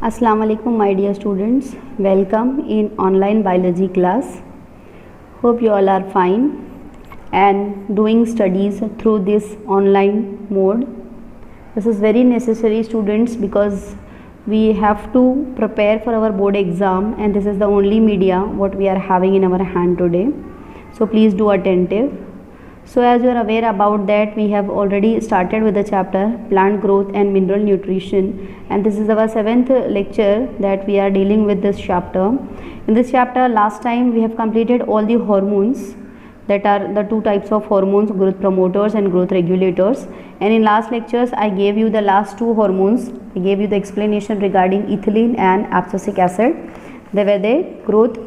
Assalamu alaikum my dear students, welcome in online biology class. Hope you all are fine and doing studies through this online mode. This is very necessary students because we have to prepare for our board exam and this is the only media what we are having in our hand today. So please do attentive. So as you are aware about that, we have already started with the chapter plant growth and mineral nutrition, and this is our 7th lecture that we are dealing with this chapter. In this chapter last time we have completed all the hormones, that are the two types of hormones, growth promoters and growth regulators, and in last lectures I gave you the last two hormones. I gave you the explanation regarding ethylene and abscisic acid. They were the growth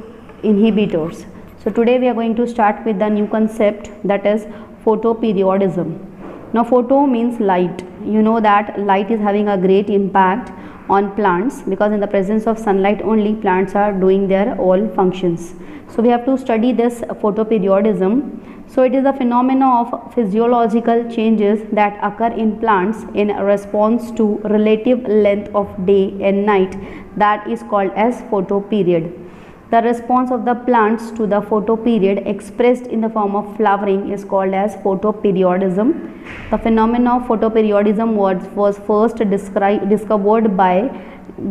inhibitors. So today we are going to start with the new concept, that is photoperiodism. Now photo means light. You know that light is having a great impact on plants because in the presence of sunlight only plants are doing their all functions. So we have to study this photoperiodism. So it is a phenomena of physiological changes that occur in plants in response to relative length of day and night, that is called as photoperiod. The response of the plants to the photoperiod expressed in the form of flowering is called as photoperiodism. The phenomenon of photoperiodism was first discovered by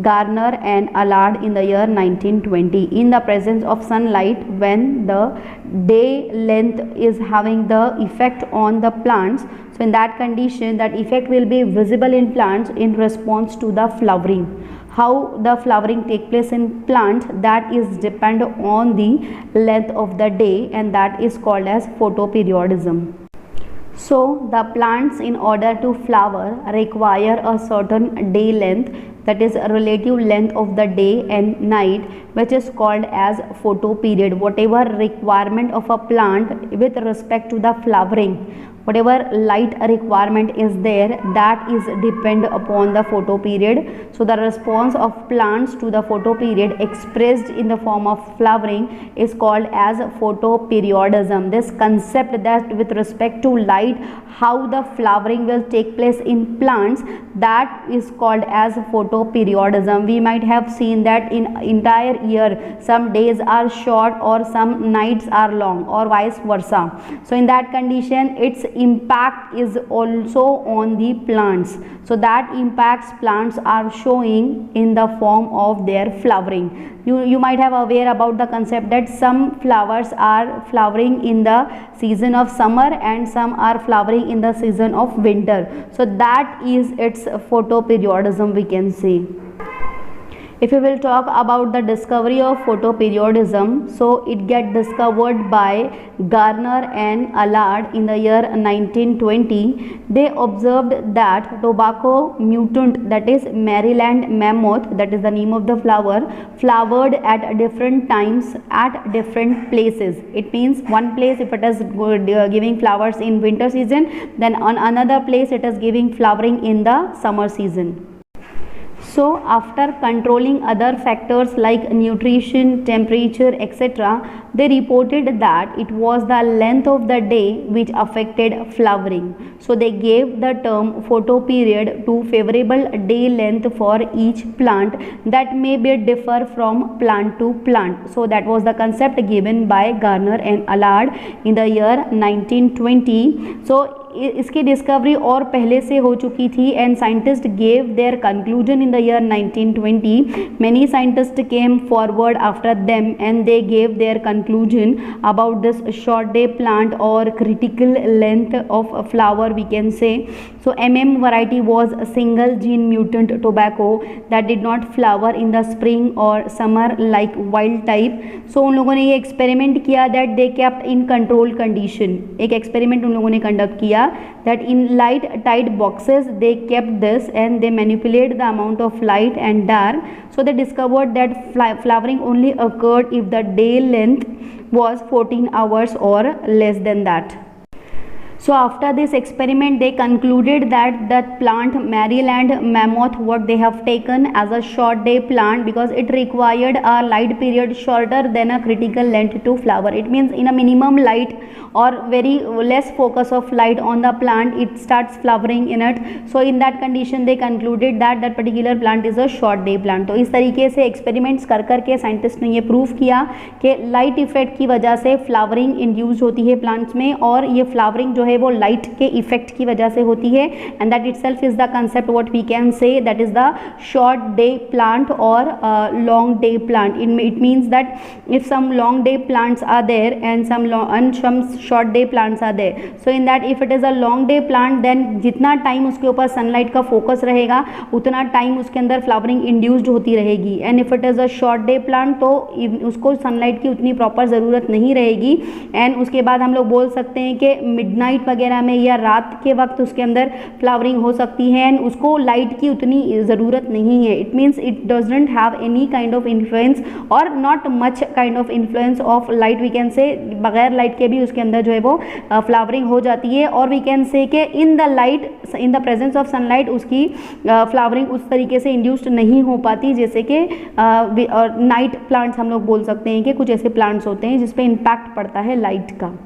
Garner and Allard in the year 1920 in the presence of sunlight when the day length is having the effect on the plants. So in that condition, that effect will be visible in plants in response to the flowering. How the flowering take place in plant, that is depend on the length of the day, and that is called as photoperiodism. So the plants in order to flower require a certain day length, that is a relative length of the day and night, which is called as photoperiod. Whatever requirement of a plant with respect to the flowering, whatever light requirement is there, that is depend upon the photoperiod. So the response of plants to the photoperiod expressed in the form of flowering is called as photoperiodism. This concept that with respect to light, how the flowering will take place in plants, that is called as photoperiodism. We might have seen that in entire year some days are short or some nights are long or vice versa. So in that condition its impact is also on the plants. So that impacts plants are showing in the form of their flowering. You might have aware about the concept that some flowers are flowering in the season of summer and some are flowering in the season of winter. So that is its photoperiodism, we can say. If we will talk about the discovery of photoperiodism, so it get discovered by Garner and Allard in the year 1920. They observed that tobacco mutant, that is Maryland mammoth, that is the name of the flower, flowered at different times at different places. It means one place if it is giving flowers in winter season, then on another place it is giving flowering in the summer season. So after controlling other factors like nutrition, temperature, etc., they reported that it was the length of the day which affected flowering. So they gave the term photoperiod to favorable day length for each plant that may be differ from plant to plant. So that was the concept given by Garner and Allard in the year 1920. So इसकी discovery और पहले से हो चुकी थी and scientist gave there conclusion in the year 1920. Many scientists came forward after them and they gave their conclusion about this short day plant or critical length of a flower, we can say. So variety was a single gene mutant tobacco that did not flower in the spring or summer like wild type. So उन लोगों ने ये experiment किया that they kept in control condition. एक experiment उन लोगों ने conduct किया that in light tight boxes they kept this and they manipulate the amount of light and dark. So they discovered that flowering only occurred if the day length was 14 hours or less than that. So after this experiment, they concluded that that plant Maryland mammoth, what they have taken as a short day plant, because it required a light period shorter than a critical length to flower. It means in a minimum light or very less focus of light on the plant, it starts flowering in it. So in that condition they concluded that that particular plant is a short day plant. तो इस तरीके से experiments कर करके scientist ने ये prove किया कि लाइट इफेक्ट की वजह से फ्लावरिंग इंड्यूस होती है प्लांट्स में, और ये फ्लावरिंग जो है वो लाइट के इफेक्ट की वजह से होती है. And that itself is the concept what we can say that is the short day plant और long day plant. It means that if some long day plants are there and some short day plants are there, so in that if it is a long day plant then जितना time उसके ऊपर sunlight का focus रहेगा उतना time उसके अंदर flowering induced होती रहेगी. And if it is a short day plant तो उसको सनलाइट की उतनी प्रॉपर ज़रूरत नहीं रहेगी. एंड उसके बाद हम लोग बोल सकते हैं कि मिडनाइट वगैरह में या रात के वक्त उसके अंदर फ्लावरिंग हो सकती है एंड उसको लाइट की उतनी ज़रूरत नहीं है. It means it doesn't have any kind of influence और not much kind of influence of light. We can say बगैर लाइट के भी उसके अंदर जो है वो फ्लावरिंग हो जाती है. और वी कैन से कि in the light, in the presence of sunlight उसकी फ्लावरिंग उस तरीके से इंड्यूस्ड नहीं हो पाती जैसे कि नाइट प्लांट्स हम लोग बोल सकते हैं कि कुछ ऐसे प्लांट्स होते हैं जिस पे इम्पैक्ट पड़ता है लाइट का.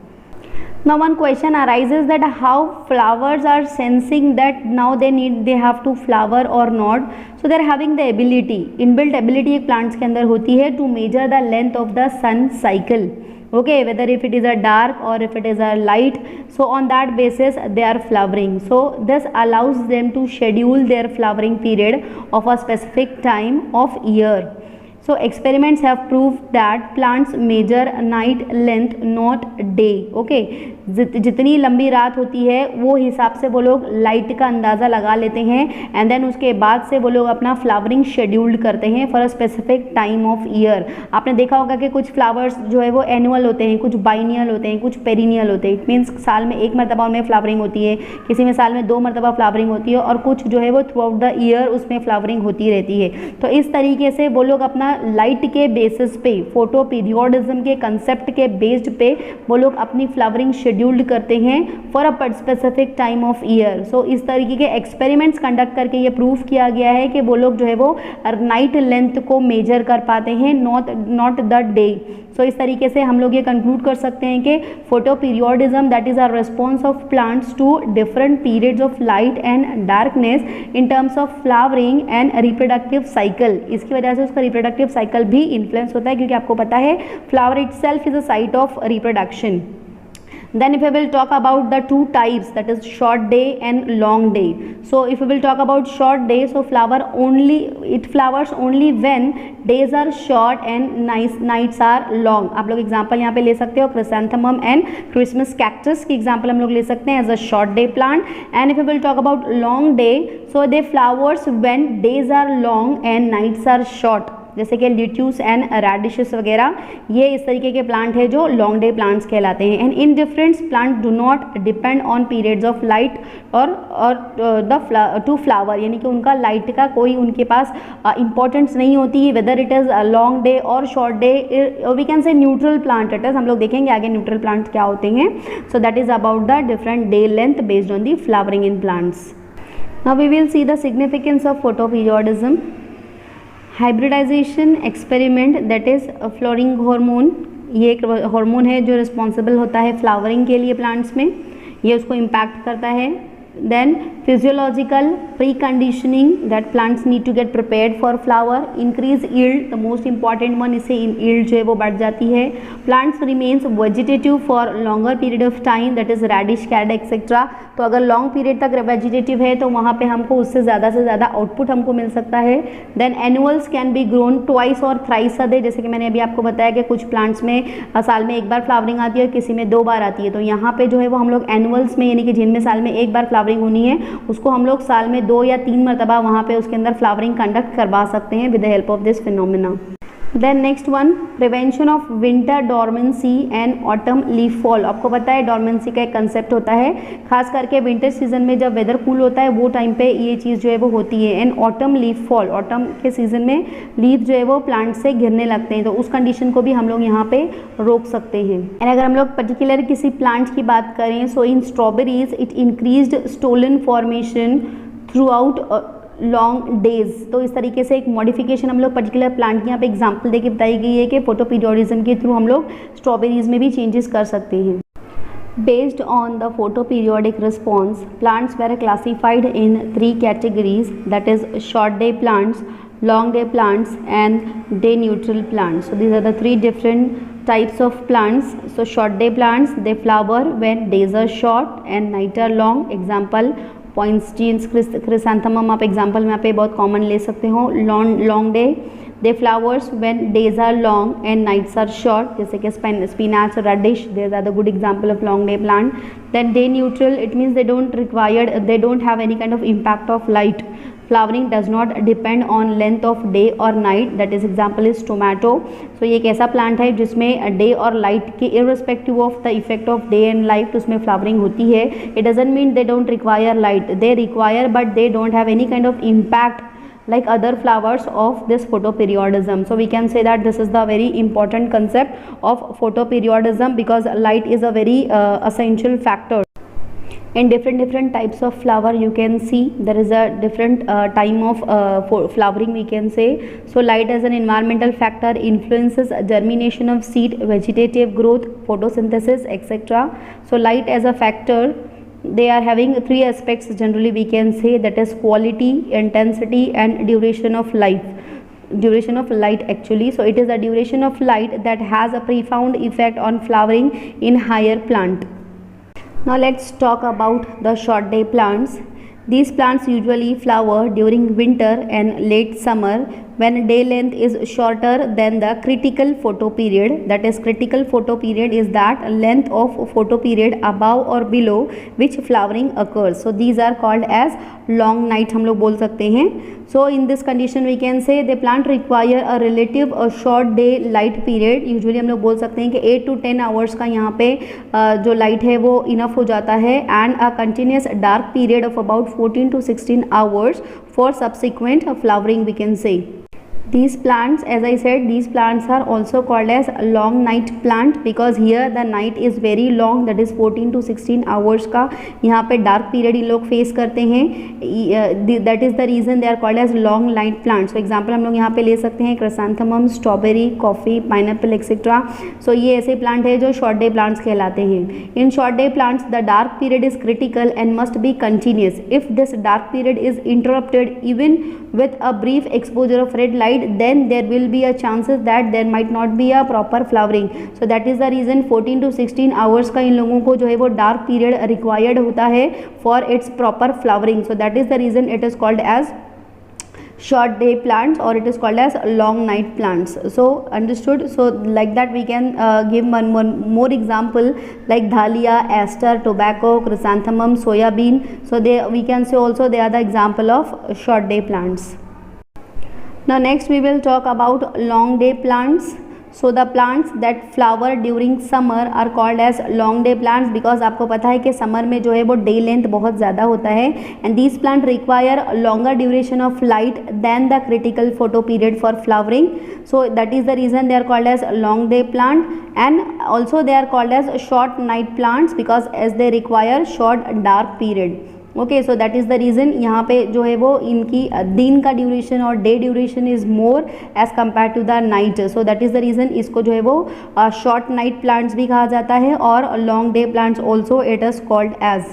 Now one question arises that how flowers are sensing that now they have to flower or not. So they are having the ability, inbuilt ability एक plants के अंदर होती है to measure the length of the sun cycle. Okay, whether if it is a dark or if it is a light, so on that basis they are flowering. So this allows them to schedule their flowering period of a specific time of year. So experiments have proved that plants measure night length not day. Okay, जितनी लंबी रात होती है वो हिसाब से वो लोग लाइट का अंदाज़ा लगा लेते हैं एंड देन उसके बाद से वो लोग अपना फ्लावरिंग शेड्यूल्ड करते हैं for a specific time of year. आपने देखा होगा कि कुछ फ्लावर्स जो है वो एनुअल होते हैं, कुछ बाइनियल होते हैं, कुछ पेरिनियल होते हैं. इट मीन्स साल में एक मरतबा उनमें फ्लावरिंग होती है, किसी में साल में 2 मरतबा फ्लावरिंग होती है और कुछ जो है वो थ्रू आउट द ईयर उसमें फ्लावरिंग होती रहती है. तो इस तरीके से वो लोग अपना लाइट के बेसिस पे, फोटो पीरियोडिज्म के कंसेप्ट के बेस्ड पे वो लोग अपनी फ्लावरिंग शेड्यूल्ड करते हैं for a specific time of year. So इस तरीके के एक्सपेरिमेंट्स कंडक्ट करके ये प्रूव किया गया है कि वो लोग जो है वो नाइट लेंथ को मेजर कर पाते हैं, नॉट द डे. सो इस तरीके से हम लोग ये कंक्लूड कर सकते हैं कि photoperiodism that is a response of plants to different periods of light and darkness in terms of flowering and reproductive cycle. इसकी वजह से उसका रिप्रोडक्टिव साइकिल भी इन्फ्लुएंस होता है क्योंकि आपको पता है flower itself is a site of reproduction. Then if we will talk about the two types, that is short day and long day. So if we will talk about short day, so it flowers only when days are short and nights are long. आप लोग example यहाँ पे ले सकते हो chrysanthemum and Christmas cactus की example हम लोग ले सकते हैं as a short day plant. And if we will talk about long day, so they flowers when days are long and nights are short, जैसे कि लिट्यूस एंड रेडिशेस वगैरह. ये इस तरीके के प्लांट है जो लॉन्ग डे प्लांट्स कहलाते हैं. And in difference plant do not depend on periods of light और टू फ्लावर, यानी कि उनका लाइट का कोई उनके पास इंपॉर्टेंस नहीं होती है whether it is long day और short day. We can say neutral plant it is. हम लोग देखेंगे आगे न्यूट्रल प्लांट क्या होते हैं. So that is about the different day length based on the flowering in plants. Now we will see the significance of photoperiodism. Hybridization experiment that is flowering hormone, ये एक hormone है जो responsible होता है flowering के लिए plants में, ये उसको इम्पैक्ट करता है. Then physiological preconditioning that plants need to get prepared for flower, increase yield, the most important one, इससे yield जो है वो बढ़ जाती है. Plants remains vegetative for longer period of time, that is radish, caddy, etc. तो अगर long period तक vegetative है तो वहाँ पे हमको उससे ज़्यादा से ज़्यादा output हमको मिल सकता है. Then annuals can be grown twice or thrice a day, जैसे कि मैंने अभी आपको बताया कि कुछ plants में साल में एक बार फ्लावरिंग आती है और किसी में 2 बार आती है. तो यहाँ पे जो है वो हम लोग एनुअल्स में, यानी कि जिनमें साल में एक बार फ्लावरिंग होनी है, उसको हम लोग साल में 2 या 3 मरतबा वहाँ पे उसके अंदर फ्लावरिंग कंडक्ट करवा सकते हैं with the help of this phenomena. Then next one, prevention of winter dormancy and autumn leaf fall. आपको पता है डॉर्मेंसी का एक कंसेप्ट होता है, खास करके विंटर सीजन में जब वेदर कूल होता है वो टाइम पे ये चीज़ जो है वो होती है। And autumn leaf fall, autumn के सीजन में लीफ जो है वो प्लांट से गिरने लगते हैं, तो उस कंडीशन को भी हम लोग यहाँ पे रोक सकते हैं। एंड अगर हम लोग पर्टिकुलर किसी प्लांट की बात करें, so in strawberries it increased stolon formation throughout long days. तो इस तरीके से एक मॉडिफिकेशन हम लोग पर्टिकुलर प्लांट की यहाँ पे एग्जांपल देके बताई गई है कि फोटोपीरियोडिज्म के थ्रू हम लोग स्ट्रॉबेरीज में भी चेंजेस कर सकते हैं। Based on the photoperiodic response, plants were classified in 3 categories, that is short day plants, long day plants and day neutral plants. So these are the 3 different types of plants. So short day plants, they flower when days are short and night are long. Example points chrysanthemum आप example में यहाँ पे बहुत common ले सकते हो। Long day, they flowers when days are long and nights are short, जैसे कि spinach, radish, there are the good example of long day plant. Then day neutral, it means they don't have any kind of impact of light, flowering does not depend on length of day or night, that is example is tomato. So ये एक ऐसा plant है जिसमें day और light के irrespective of the effect of day and light उसमें flowering होती है। It doesn't mean they don't require light, they require but they don't have any kind of impact like other flowers of this photoperiodism. So we can say that this is the very important concept of photoperiodism because light is a very essential factor. In different types of flower you can see there is a different time of flowering we can say. So light as an environmental factor influences germination of seed, vegetative growth, photosynthesis, etc. So light as a factor, they are having 3 aspects generally we can say, that is quality, intensity and duration of light actually. So it is the duration of light that has a profound effect on flowering in higher plant. Now let's talk about the short day plants. These plants usually flower during winter and late summer when day length is shorter than the critical photoperiod. That is critical photoperiod is that length of photoperiod above or below which flowering occurs. So these are called as long night हम लोग बोल सकते हैं. So in this condition we can say the plant require a relative short day light period. Usually हम लोग बोल सकते हैं कि 8 to 10 hours का यहाँ पे जो light है वो enough हो जाता है and a continuous dark period of about 14 to 16 hours for subsequent flowering we can say. These plants, as I said, these plants are also called as long night plant because here the night is very long, that is 14 to 16 hours का यहाँ पे dark period इन लोग face करते हैं. That is the reason they are called as long night plants. So example हम लोग यहाँ पे ले सकते हैं chrysanthemum, strawberry, coffee, pineapple, etc. So ये ऐसे plant है जो short day plants कहलाते हैं. In short day plants the dark period is critical and must be continuous. If this dark period is interrupted even with a brief exposure of red light, then there will be a chances that there might not be a proper flowering. So that is the reason 14 to 16 hours का इन लोगों को जो है वो dark period required होता है for its proper flowering. So that is the reason it is called as short day plants or it is called as long night plants. So understood. So like that we can give one more example like dahlia, aster, tobacco, chrysanthemum, soya bean. So we can say also they are the example of short day plants. Now next we will talk about long day plants. So the plants that flower during summer are called as long day plants because आपको पता है कि summer में जो है वो day length बहुत ज़्यादा होता है and these plants require longer duration of light than the critical photo period for flowering. So that is the reason they are called as long day plant and also they are called as short night plants because as they require short dark period. Okay so that is the reason यहाँ पे जो है वो इनकी दिन का duration और day duration is more as compare to the night. So that is the reason इसको जो है वो शॉर्ट नाइट प्लांट्स भी कहा जाता है और long day plants also it is called as.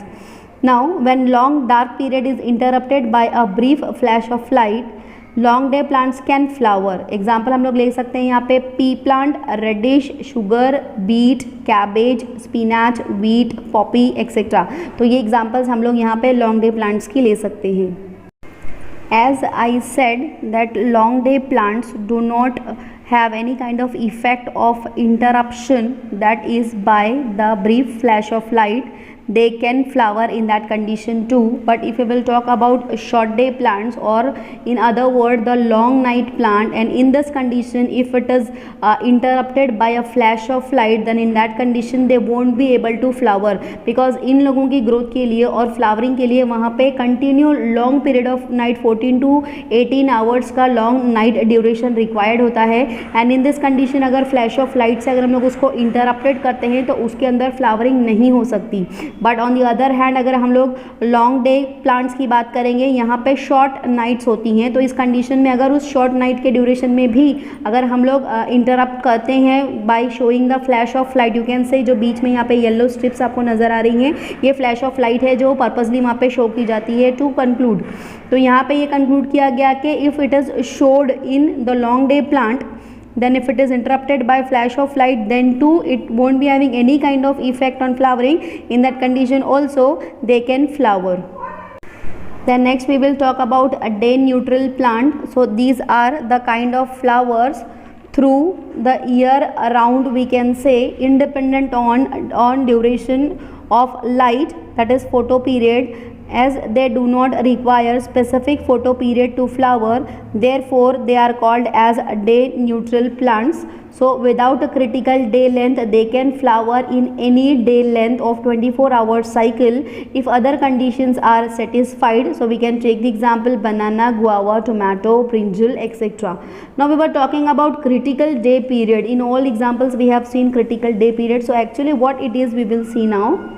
Now when long dark period is interrupted by a brief flash of light long day plants can flower. Example हम लोग ले सकते हैं यहाँ पे pea plant, radish, sugar beet, cabbage, spinach, wheat, poppy etcetera. तो ये examples हम लोग यहाँ पे लॉन्ग डे प्लांट्स की ले सकते हैं. As I said that long day plants do not have any kind of effect of interruption, that is by the brief flash of light. they can flower in that condition too. But if we will talk about short day plants, or in other word the long night plant, and in this condition if it is interrupted by a flash of light, then in that condition they won't be able to flower, because इन लोगों की growth के लिए और flowering के लिए वहाँ पे continue long period of night 14 to 18 hours का लॉन्ग नाइट ड्यूरेशन रिक्वायर्ड होता है. एंड इन दिस कंडीशन अगर फ्लैश ऑफ लाइट से अगर हम लोग उसको इंटरप्टेड करते हैं तो उसके अंदर फ्लावरिंग नहीं हो सकती. But on the other hand अगर हम लोग लॉन्ग डे प्लांट्स की बात करेंगे, यहाँ पे शॉर्ट नाइट्स होती हैं, तो इस कंडीशन में अगर उस शॉर्ट नाइट के ड्यूरेशन में भी अगर हम लोग इंटरप्ट करते हैं by showing the flash of light, you can say जो बीच में यहाँ पे येलो स्ट्रिप्स आपको नज़र आ रही हैं, ये फ्लैश ऑफ लाइट है जो पर्पसली वहाँ पे शो की जाती है टू कंक्लूड. तो यहाँ पे ये कंक्लूड किया गया कि if it is showed in the long day plant, then if it is interrupted by flash of light, then too it won't be having any kind of effect on flowering. In that condition also they can flower. Then next we will talk about a day neutral plant. So these are the kind of flowers through the year around, we can say, independent on duration of light, that is photo period, as they do not require specific photo period to flower, therefore they are called as day neutral plants. So without a critical day length they can flower in any day length of 24 hours cycle if other conditions are satisfied. So we can take the example banana, guava, tomato, brinjal, etc. Now we were talking about critical day period. In all examples we have seen critical day period. So actually what it is we will see now.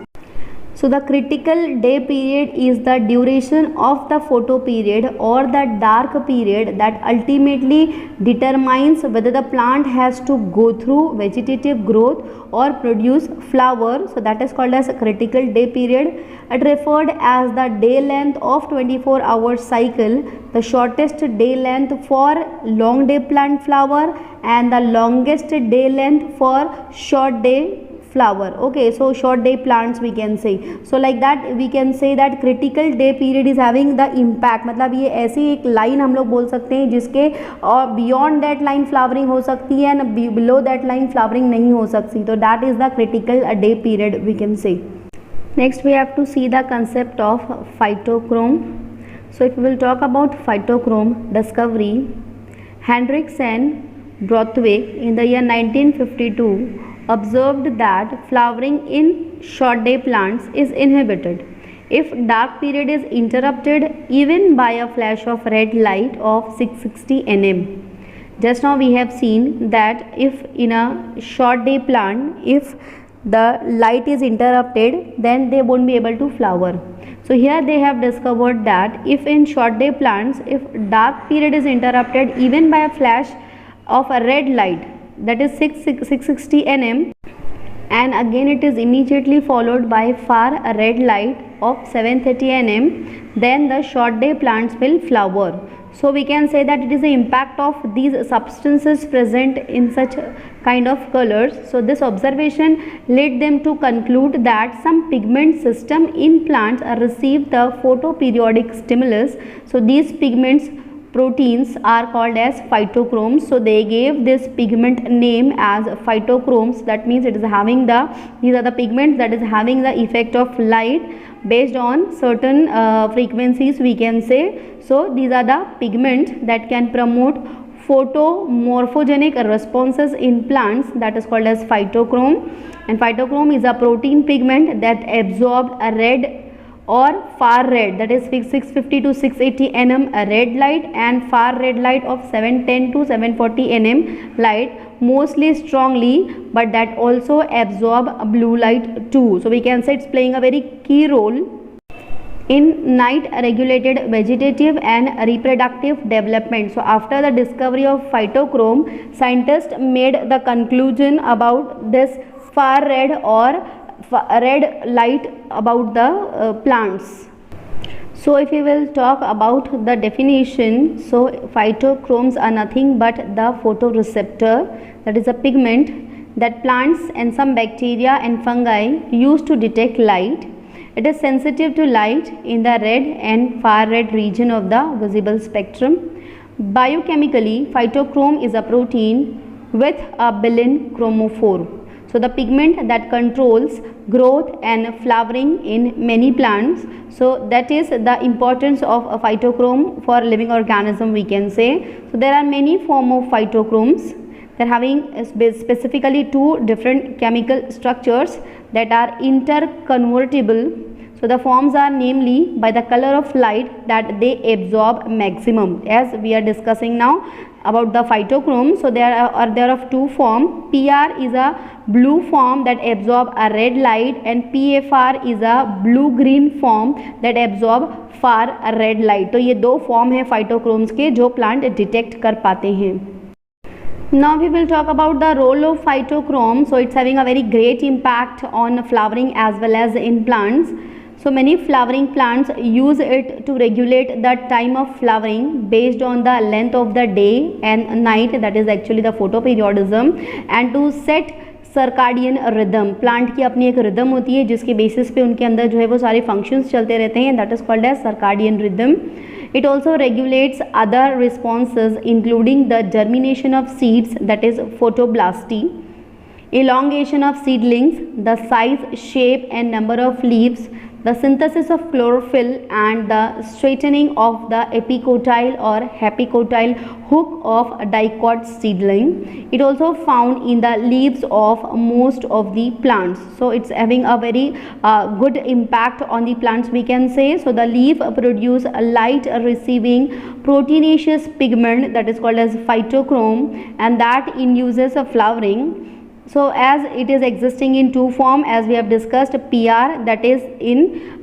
So the critical day period is the duration of the photo period or the dark period that ultimately determines whether the plant has to go through vegetative growth or produce flower. So that is called as a critical day period. It referred as the day length of 24 hour cycle, the shortest day length for long day plant flower and the longest day length for short day flower. Okay, so short day plants we can say. So like that we can say that critical day period is having the impact, मतलब ये ऐसी एक line हम लोग बोल सकते हैं जिसके और बियॉन्ड दैट लाइन फ्लावरिंग हो सकती है and below that line flowering नहीं हो सकती. तो that is the critical day period we can say. Next we have to see the concept of phytochrome. So if we will talk about phytochrome discovery, Hendricks and Borthwick in the year 1952 observed that flowering in short day plants is inhibited if dark period is interrupted even by a flash of red light of 660 nm. Just now we have seen that if in a short day plant, if the light is interrupted, then they won't be able to flower. So here they have discovered that if in short day plants, if dark period is interrupted even by a flash of a red light, that is 660 nm, and again it is immediately followed by far red light of 730 nm, then the short day plants will flower. So we can say that it is the impact of these substances present in such kind of colors. So this observation led them to conclude that some pigment system in plants receive the photoperiodic stimulus. So these pigments proteins are called as phytochromes. So they gave this pigment name as phytochromes. That means it is having the, these are the pigments that is having the effect of light based on certain frequencies we can say. So these are the pigments that can promote photomorphogenic responses in plants, that is called as phytochrome. And phytochrome is a protein pigment that absorbs a red or far red, that is 650 to 680 nm red light and far red light of 710 to 740 nm light mostly strongly, but that also absorb blue light too. So we can say it's playing a very key role in night regulated vegetative and reproductive development. So after the discovery of phytochrome, scientists made the conclusion about this far red or red light about the plants. So if we will talk about the definition, so phytochromes are nothing but the photoreceptor, that is a pigment that plants and some bacteria and fungi use to detect light. It is sensitive to light in the red and far red region of the visible spectrum. Biochemically, phytochrome is a protein with a bilin chromophore. So the pigment that controls growth and flowering in many plants. So that is the importance of a phytochrome for living organism, we can say. So there are many form of phytochromes. They are having specifically two different chemical structures that are interconvertible. So the forms are namely by the color of light that they absorb maximum, as we are discussing now about the phytochrome. So there are of two form. PR is a blue form that absorb a red light, and PFR is a blue green form that absorb far red light. तो ये दो form है phytochromes के जो plant detect कर पाते हैं. Now we will talk about the role of phytochrome. So it's having a very great impact on flowering as well as in plants. So many flowering plants use it to regulate the time of flowering based on the length of the day and night, that is actually the photoperiodism, and to set circadian rhythm. Plant की अपनी एक rhythm होती है जिसके basis पे उनके अंदर जो है वो सारे फंक्शंस चलते रहते हैं, that is called as circadian rhythm. It also regulates other responses including the germination of seeds, that is photoblasty, elongation of seedlings, the size, shape and number of leaves, the synthesis of chlorophyll and the straightening of the epicotyle or hepicotyle hook of dicot seedling. It also found in the leaves of most of the plants. So it's having a very good impact on the plants, we can say. So the leaf produce a light receiving proteinaceous pigment that is called as phytochrome, and that induces a flowering. So as it is existing in two form, as we have discussed, PR that is in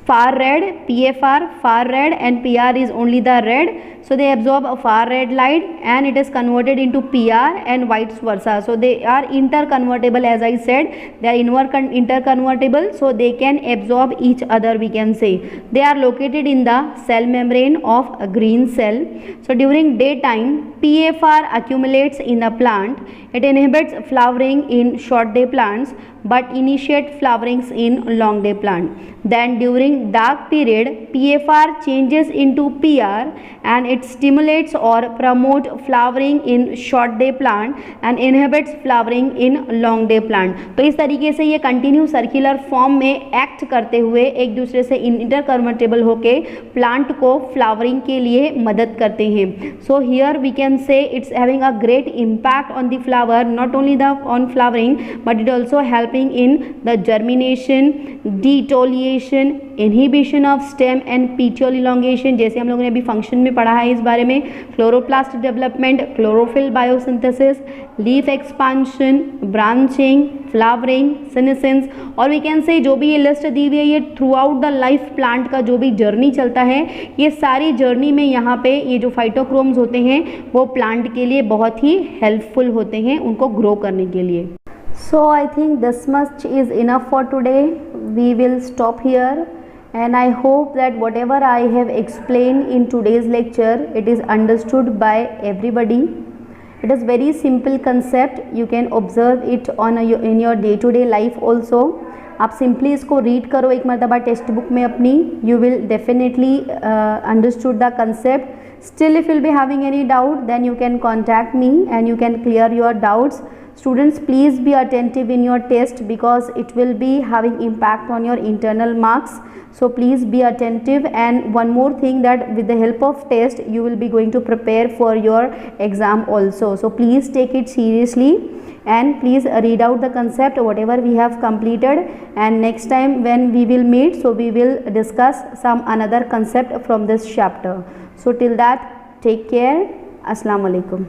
far red, PFR far red, and PR is only the red. So they absorb a far red light and it is converted into PR and vice versa. So they are interconvertible, as I said, they are interconvertible, so they can absorb each other, we can say. They are located in the cell membrane of a green cell. So during daytime, PFR accumulates in the plant. It inhibits flowering in short day plants but initiate flowerings in long day plant. Then during dark period, PFR changes into PR and it stimulates or promote flowering in short day plant and inhibits flowering in long day plant. तो इस तरीके से ये continue circular form में act करते हुए एक दूसरे से इंटरकन्वर्टेबल होके प्लांट को फ्लावरिंग के लिए मदद करते हैं. So here we can say it's having a great impact on the flower, not only the on flowering but it also helping in the germination, de-etiolation, inhibition of stem and petiole elongation, जैसे हम लोगों ने अभी function में पढ़ा है इस बारे में, chloroplast development, chlorophyll biosynthesis, leaf expansion, branching, flowering, senescence. और वी कैन से जो भी ये लिस्ट दी हुई है ये throughout the life plant का जो भी जर्नी चलता है, ये सारी जर्नी में यहाँ पे ये जो फाइटोक्रोम्स होते हैं वो प्लांट के लिए बहुत ही हेल्पफुल होते हैं उनको ग्रो करने के लिए. So I think this much is enough for today. We will stop here and I hope that whatever I have explained in today's lecture, it is understood by everybody. It is very simple concept. You can observe it in your day-to-day life also. आप simply इसको read करो एक मरतबा text book में अपनी. You will definitely understood the concept. Still if you'll be having any doubt, then you can contact me and you can clear your doubts. Students, please be attentive in your test because it will be having impact on your internal marks. So please be attentive. And one more thing, that with the help of test you will be going to prepare for your exam also. So please take it seriously and please read out the concept whatever we have completed, and next time when we will meet, so we will discuss some another concept from this chapter. So till that, take care. Assalamu alaikum.